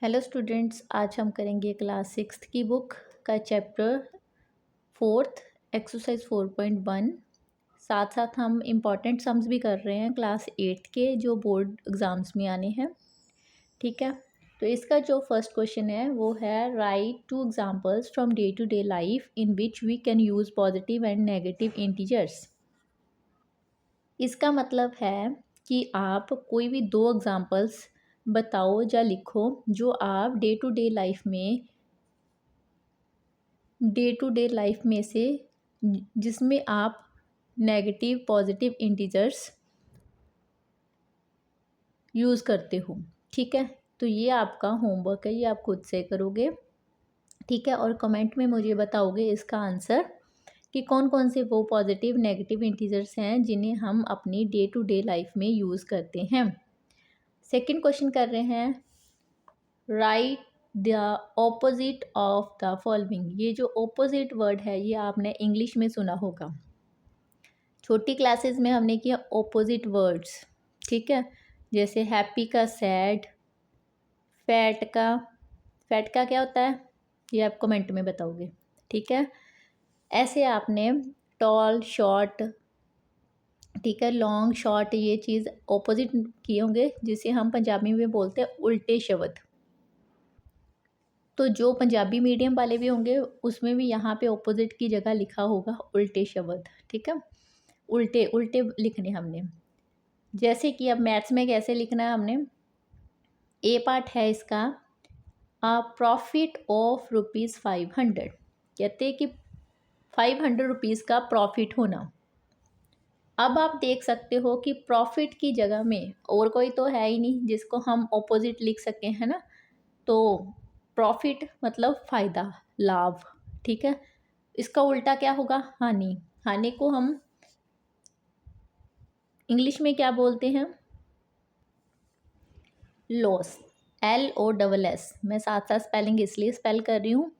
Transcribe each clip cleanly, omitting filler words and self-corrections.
Hello students, आज हम करेंगे क्लास सिक्स्थ की बुक का चैप्टर फोर्थ एक्सरसाइज 4.1। साथ साथ हम इम्पॉर्टेंट सम्स भी कर रहे हैं क्लास एट्थ के जो बोर्ड एग्ज़ाम्स में आने हैं। ठीक है, तो इसका जो फर्स्ट क्वेश्चन है वो है write two examples from day to day life in which we can use positive and negative integers. इसका मतलब है कि आप कोई भी दो एग्जांपल्स बताओ या लिखो जो आप डे टू डे लाइफ में से जिसमें आप नेगेटिव पॉजिटिव इंटीजर्स यूज़ करते हो। ठीक है, तो ये आपका होमवर्क है, ये आप खुद से करोगे। ठीक है, और कमेंट में मुझे बताओगे इसका आंसर कि कौन कौन से वो पॉजिटिव नेगेटिव इंटीजर्स हैं जिन्हें हम अपनी डे टू डे लाइफ में यूज़ करते हैं। सेकंड क्वेश्चन कर रहे हैं right the opposite of the following. ये जो ऑपोजिट वर्ड है ये आपने इंग्लिश में सुना होगा, छोटी क्लासेस में हमने किया ऑपोजिट वर्ड्स। ठीक है, जैसे हैप्पी का सैड, फैट का क्या होता है ये आप कमेंट में बताओगे। ठीक है, ऐसे आपने टॉल शॉर्ट, ठीक है, लॉन्ग शॉर्ट, ये चीज़ ऑपोजिट किए होंगे जिसे हम पंजाबी में बोलते हैं उल्टे शब्द। तो जो पंजाबी मीडियम वाले भी होंगे उसमें भी यहाँ पे ऑपोजिट की जगह लिखा होगा उल्टे शब्द। ठीक है, उल्टे उल्टे लिखने हमने। जैसे कि अब मैथ्स में कैसे लिखना है हमने, ए पार्ट है इसका प्रॉफिट ऑफ ₹500। कहते हैं कि 500 रुपीज़ का प्रॉफिट होना। अब आप देख सकते हो कि प्रॉफिट की जगह में और कोई तो है ही नहीं जिसको हम ऑपोजिट लिख सकें, है ना। तो प्रॉफिट मतलब फ़ायदा, लाभ। ठीक है, इसका उल्टा क्या होगा, हानि। हानि को हम इंग्लिश में क्या बोलते हैं, लॉस, LOSS। मैं साथ साथ स्पेलिंग इसलिए स्पेल कर रही हूँ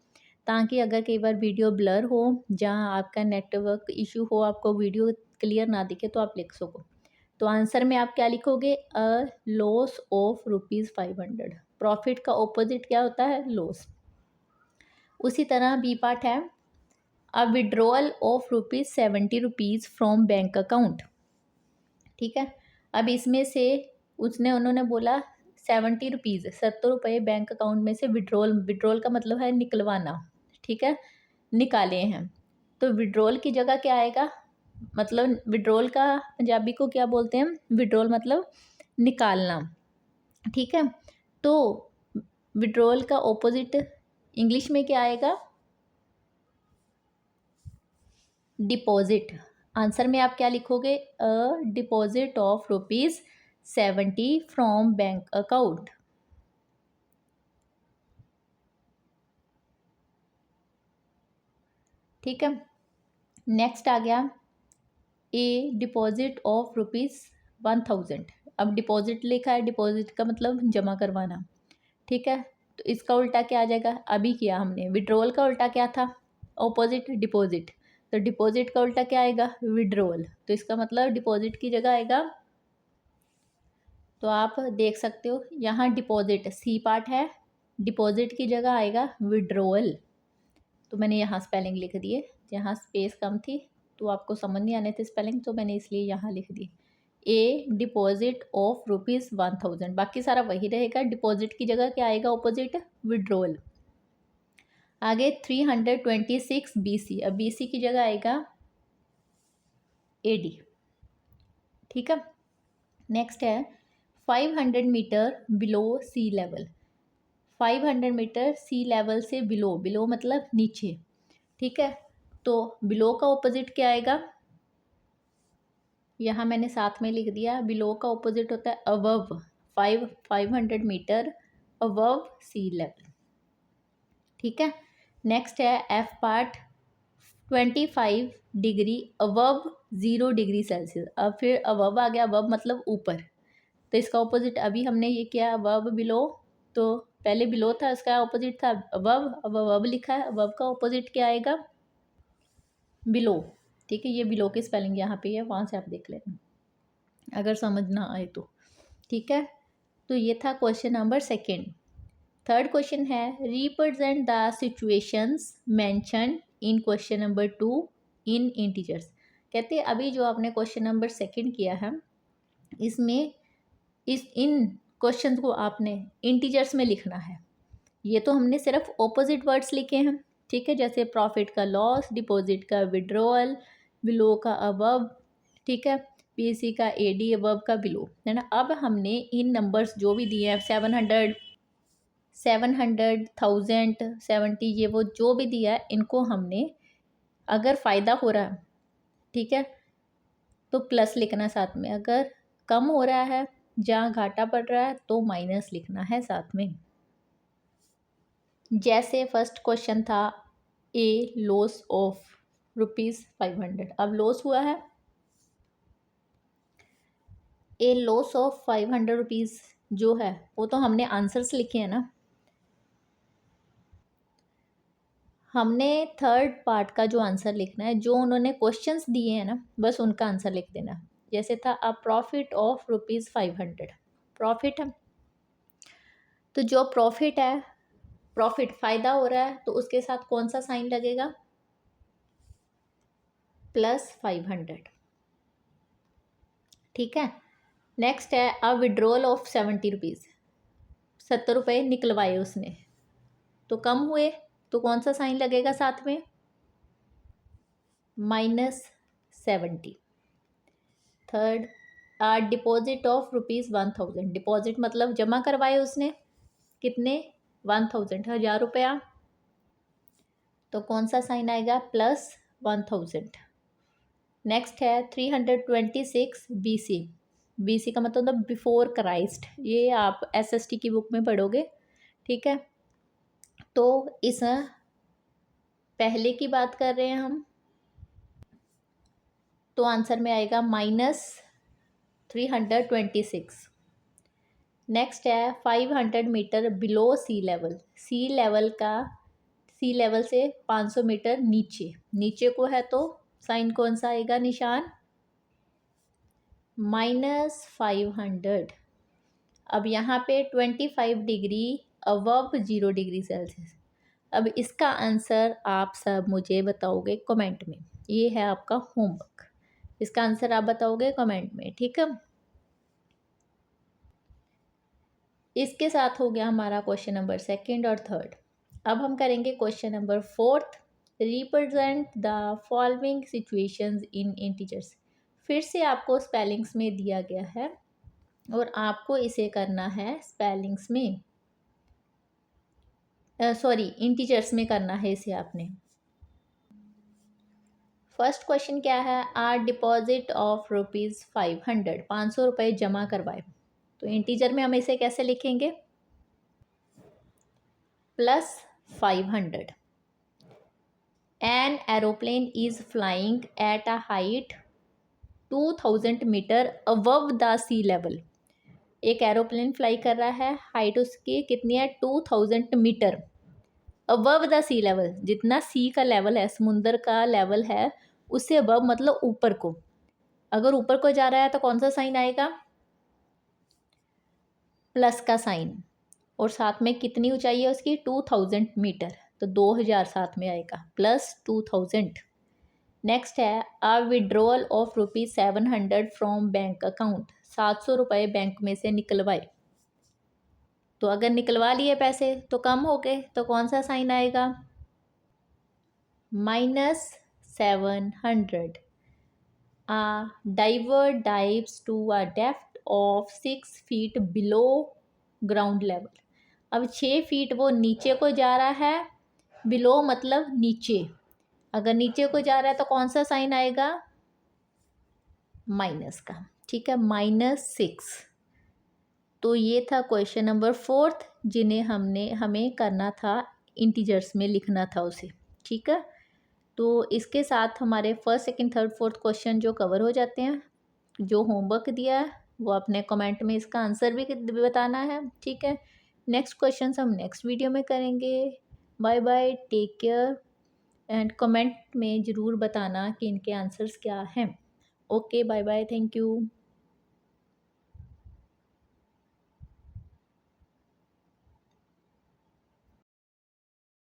ताकि अगर कई बार वीडियो ब्लर हो, जहाँ आपका नेटवर्क इशू हो, आपको वीडियो क्लियर ना दिखे, तो आप लिख सको। तो आंसर में आप क्या लिखोगे, अ लॉस ऑफ ₹500। प्रॉफिट का ऑपोजिट क्या होता है, लॉस। उसी तरह बी पार्ट है a withdrawal of ₹70 from bank account. ठीक है, अब इसमें से उन्होंने बोला ₹70, 70 रुपये बैंक अकाउंट में से विड्रॉल का मतलब है निकलवाना। ठीक है, निकाले हैं। तो विड्रॉल की जगह क्या आएगा, मतलब विड्रॉल का पंजाबी को क्या बोलते हैं, विड्रॉल मतलब निकालना। ठीक है, तो विड्रॉल का ऑपोजिट इंग्लिश में क्या आएगा, डिपॉजिट। आंसर में आप क्या लिखोगे, a deposit of ₹70 from bank account. ठीक है, नेक्स्ट आ गया ए डिपॉजिट ऑफ ₹1000। अब डिपॉजिट लिखा है, डिपॉजिट का मतलब जमा करवाना। ठीक है, तो इसका उल्टा क्या आ जाएगा, अभी किया हमने। विड्रॉल का उल्टा क्या था, ऑपोजिट डिपॉजिट। तो डिपॉजिट का उल्टा क्या आएगा, विड्रॉल। तो इसका मतलब डिपॉजिट की जगह आएगा, तो आप देख सकते हो यहाँ डिपॉजिट सी पार्ट है, डिपॉजिट की जगह आएगा विड्रॉल। तो मैंने यहाँ स्पेलिंग लिख दिए, जहाँ स्पेस कम थी तो आपको समझ नहीं आने थे स्पेलिंग, तो मैंने इसलिए यहाँ लिख दी ए डिपॉजिट ऑफ ₹1000। बाकी सारा वही रहेगा, डिपॉजिट की जगह क्या आएगा ऑपोजिट, विड्रॉल। आगे 326 BC, अब BC की जगह आएगा AD। ठीक है, नेक्स्ट है 500 मीटर बिलो सी लेवल। 500 मीटर सी लेवल से बिलो, बिलो मतलब नीचे। ठीक है, तो बिलो का ऑपोजिट क्या आएगा, यहाँ मैंने साथ में लिख दिया, बिलो का ऑपोजिट होता है above. 500 metre above sea level. ठीक है, नेक्स्ट है F part 25 degree above 0 degree Celsius. अब फिर अबव आ गया, अबव मतलब ऊपर। तो इसका ऑपोजिट अभी हमने ये किया अबव बिलो, तो पहले बिलो था, इसका ऑपोजिट था अबव, अब अबव लिखा है, अबव का ऑपोजिट क्या आएगा, बिलो। ठीक है, ये बिलो की स्पेलिंग यहाँ पे है, वहाँ से आप देख लेना अगर समझ ना आए तो। ठीक है, तो ये था question number second. Third question है represent the situations mention in question number 2 in integers. कहते हैं अभी जो आपने क्वेश्चन नंबर सेकंड किया है इसमें इन क्वेश्चन को आपने इंटीजर्स में लिखना है। ये तो हमने सिर्फ ऑपोजिट वर्ड्स लिखे हैं, ठीक है, जैसे प्रॉफिट का लॉस, डिपॉजिट का विड्रॉल, बिलो का अबव, ठीक है, पीसी का एडी अबव का बिलो, है ना। अब हमने इन नंबर्स जो भी दिए हैं 700, 1070, ये वो जो भी दिया है इनको हमने, अगर फ़ायदा हो रहा है, ठीक है, तो प्लस लिखना साथ में, अगर कम हो रहा है, जहाँ घाटा पड़ रहा है, तो माइनस लिखना है साथ में। जैसे फर्स्ट क्वेश्चन था ए लॉस ऑफ ₹500, अब लॉस हुआ है, ए लॉस ऑफ ₹500 जो है वो तो हमने आंसर्स लिखे हैं ना। हमने थर्ड पार्ट का जो आंसर लिखना है, जो उन्होंने क्वेश्चंस दिए हैं ना, बस उनका आंसर लिख देना। जैसे था अ प्रॉफिट ऑफ ₹500, प्रॉफिट है, तो जो प्रॉफिट है, प्रॉफिट फ़ायदा हो रहा है, तो उसके साथ कौन सा साइन लगेगा, +500, ठीक है। नेक्स्ट है अ विड्रॉल ऑफ ₹70, ₹70 निकलवाए उसने, तो कम हुए, तो कौन सा साइन लगेगा साथ में, -70। Third a deposit of ₹1000, deposit मतलब जमा करवाए उसने, कितने, 1000, 1000 रुपया, तो कौन सा साइन आएगा, +1000। नेक्स्ट है 326 BC, BC का मतलब बिफोर क्राइस्ट, ये आप SST की बुक में पढ़ोगे, ठीक है। तो इस पहले की बात कर रहे हैं हम, तो आंसर में आएगा -326। नेक्स्ट है 500 मीटर बिलो सी लेवल, सी लेवल का, सी लेवल से 500 मीटर नीचे, नीचे को है तो साइन कौन सा आएगा, निशान -500। अब यहाँ पे 25 डिग्री अबव 0 डिग्री सेल्सियस। अब इसका आंसर आप सब मुझे बताओगे कमेंट में, ये है आपका होमवर्क, इसका आंसर आप बताओगे कमेंट में, ठीक है। इसके साथ हो गया हमारा क्वेश्चन नंबर सेकंड और थर्ड। अब हम करेंगे question number fourth, represent the following situations in integers. फिर से आपको स्पेलिंग्स में दिया गया है और आपको इसे करना है स्पेलिंग्स में, सॉरी इंटीजर्स में करना है इसे आपने। फर्स्ट क्वेश्चन क्या है, आर डिपॉजिट ऑफ ₹500, 500 रुपये जमा करवाए, तो इंटीजर में हम इसे कैसे लिखेंगे, +500। An aeroplane is flying at a height 2000 metre above the sea level, एक एरोप्लेन फ्लाई कर रहा है, हाइट उसकी कितनी है, 2000 metre above the sea level, जितना सी का लेवल है, समुंदर का लेवल है, उससे अबव मतलब ऊपर को, अगर ऊपर को जा रहा है तो कौन सा साइन आएगा, प्लस का साइन, और साथ में कितनी ऊंचाई है उसकी, 2000 मीटर, तो 2000 साथ में आएगा, +2000। नेक्स्ट है a withdrawal of ₹700 from bank account, 700 रुपये बैंक में से निकलवाए, तो अगर निकलवा लिए पैसे तो कम हो गए, तो कौन सा साइन आएगा, -700। A diver dives to a depth of 6 feet below ground level, अब 6 फीट वो नीचे को जा रहा है, बिलो मतलब नीचे, अगर नीचे को जा रहा है तो कौन सा साइन आएगा, माइनस का, ठीक है, -6। तो ये था क्वेश्चन नंबर फोर्थ, जिन्हें हमें करना था इंटीजर्स में लिखना था उसे, ठीक है। तो इसके साथ हमारे first second third fourth question जो कवर हो जाते हैं। जो होमवर्क दिया है वो अपने कमेंट में इसका आंसर भी बताना है, ठीक है। नेक्स्ट क्वेश्चन हम नेक्स्ट वीडियो में करेंगे। Bye bye, take care, and comment में ज़रूर बताना कि इनके आंसर्स क्या हैं। Okay, bye bye, thank you.